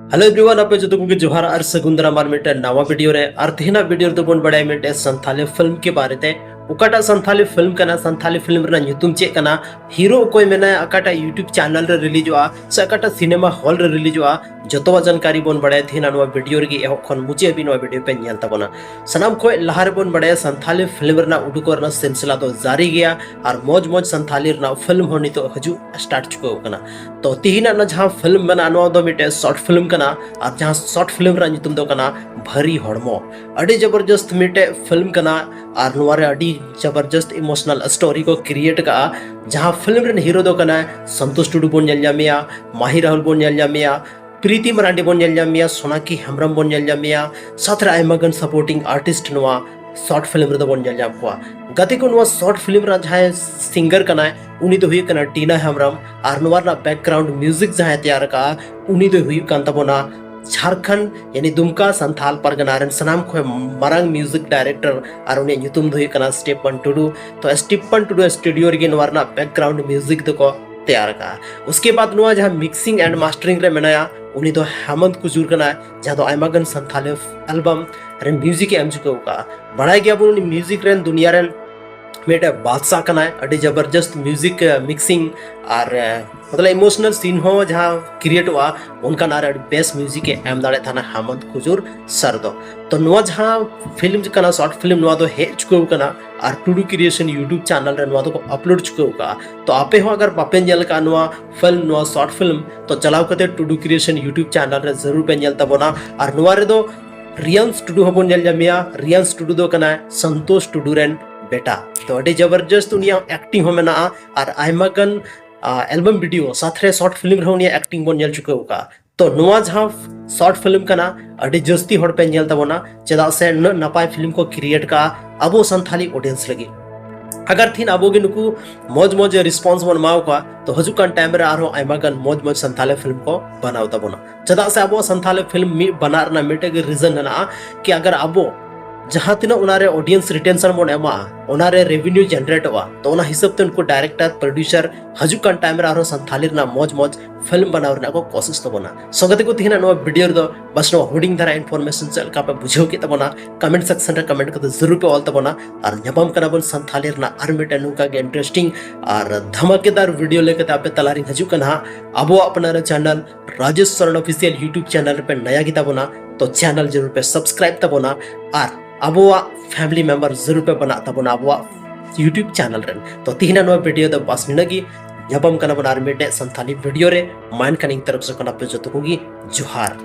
Hello everyone आपे जो को जोहार और सगुंदरा मार मिटे नवा वीडियो रे और तेहना वीडियो तो बोन बड़ाई मिटे संथाली फिल्म के बारे ते उकाटा संथाली फिल्म कना संथाली फिल्म रे ᱧᱩᱛᱩᱢ ᱪᱮᱫ ᱠᱟᱱᱟ हीरो कोई मेना अकाटा यूट्यूब चैनल रे रिलीजवा से अकाटा सिनेमा हॉल रे रिलीजवा जतवा जानकारी बोन बड़ाई थेना नवा वीडियो रे एहो खन मुचे भी नवा वीडियो पे ᱧᱮᱞ तबना सनाम खोय लहार बोन बड़ाई संथाली फिल्म रे उडुको रे सिलसिला तो जारी गया और मौज मौज संथाली रे फिल्म होनी तो हजू स्टार्ट चुको कना तो तिहिना ना जहां फिल्म बना नवा दो मिटे शॉर्ट फिल्म कना और जहां शॉर्ट फिल्म रा ᱧᱩᱛᱩᱢ दो कना भरी हड़मो अड़ी जबरदस्त मिटे फिल्म कना और नवारे अड़ी जबरदस्त इमोशनल स्टोरी को क्रिएट का जहां फिल्म रे हीरो दो कना संतोष टुडू बोन नेल जामिया माही राहुल बोन नेल जामिया प्रीति मरांडी बोन नेल जामिया सोनाकी हेम्ब्रम बोन नेल जामिया साथरे आयमागन सपोर्टिंग आर्टिस्ट नवा शॉर्ट फिल्म रे दो बोन नेल जाम को गति को नवा शॉर्ट फिल्म रा जहां सिंगर कना उनी दो हुई कना टीना हेम्ब्रम और नवा ना बैकग्राउंड म्यूजिक जहां तैयार का उनी दो हुई कान तबोना झारखंड यानी दुमका संथाल परगना रन सनाम खो मरंग म्यूजिक डायरेक्टर और उन्हें ᱧᱩᱛᱩᱢ दो कना स्टीफन टुडू तो स्टीफन टुडू स्टूडियो रे नवारना बैकग्राउंड म्यूजिक दो को तैयार का उसके बाद नुआ जहां मिक्सिंग एंड मास्टरिंग रे मेनाया उनी तो हेमंत कुजूर कना जहां तो आयमागन संथाल एल्बम रे म्यूजिक एम चुको का बड़ा गया बुन म्यूजिक रे दुनिया रे मेटे बादशाह कना अड़ी जबरदस्त म्यूजिक मिक्सिंग और मतलब इमोशनल सीन हो जहां क्रिएट हुआ उनका नारे बेस्ट म्यूजिक एम दाड़े थाना हेमंत कुजूर सर दो तो नुआ जहां फिल्म कना शॉर्ट फिल्म नुआ तो हे चुको कना और टुडू क्रिएशन यूट्यूब चैनल रे नुआ तो अपलोड चुको का तो आपे हो अगर बापे नेल का नुआ फिल्म नुआ शॉर्ट फिल्म तो चलाव कते टुडू क्रिएशन यूट्यूब चैनल रे जरूर पे नेल तबोना और नुआ रे दो रियांस टुडू होबोन नेल जामिया रियांस टुडू दो कना संतोष टुडू रेन बेटा तो अड़ी जबरदस्त उनिया एक्टिंग हो मेना और आयमागन एल्बम वीडियो साथरे शॉर्ट फिल्म रे उनिया एक्टिंग बोन नेल चुको का तो नुआ जहां शॉर्ट फिल्म कना अड़ी जस्ती हड़ पे नेल तबोना चेदा से न नपाय फिल्म को क्रिएट का अबो संथाली ऑडियंस लगी अगर थीन अबो गे नुकु मौज मौज रिस्पांस बन माव का तो हजुकान टाइम रे आरो आयमागन मौज मौज संथाले फिल्म को बनाव तबोना चेदा से अबो संथाले फिल्म बनार ना मिटे के रीजन ना कि अगर अबो जहां तीना उनारे ऑडियंस रिटेंशन बोन एमा उनारे रेवेन्यू जनरेट हुआ तो उना हिसाब ते उनको डायरेक्टर प्रोड्यूसर हजुकान टाइम रे आरो संथाली ना मौज मौज फिल्म बनाव ना को कोशिश तो बना संगते को तिना नो वीडियो दो बस नो होर्डिंग धरा इन्फॉर्मेशन चल का पे बुझो के तबना कमेंट सेक्शन रे कमेंट को जरूर पे ऑल तबना और न्यापम कना बन संथाली ना आर्मी नुका के इंटरेस्टिंग और धमाकेदार वीडियो लेके आपे तलारी हजुकन हा अबो अपना चैनल राजेश शरण ऑफिशियल यूट्यूब चैनल पे नया गिता बना तो चैनल जरूर पे सब्सक्राइब तबना और अबुआ फैमिली मेंबर जरूर पे बना तबना अबुआ यूट्यूब चैनल रन तो तिहना नो वीडियो द पास निनगी ᱧᱟᱯᱟᱢ ᱠᱟᱱᱟ ᱵᱚᱱ ᱟᱨ ᱢᱤᱫᱴᱮᱡ ᱥᱟᱱᱛᱟᱞᱤ वीडियो रे माइन कनिंग तरफ से कना पे जतो होगी जोहार।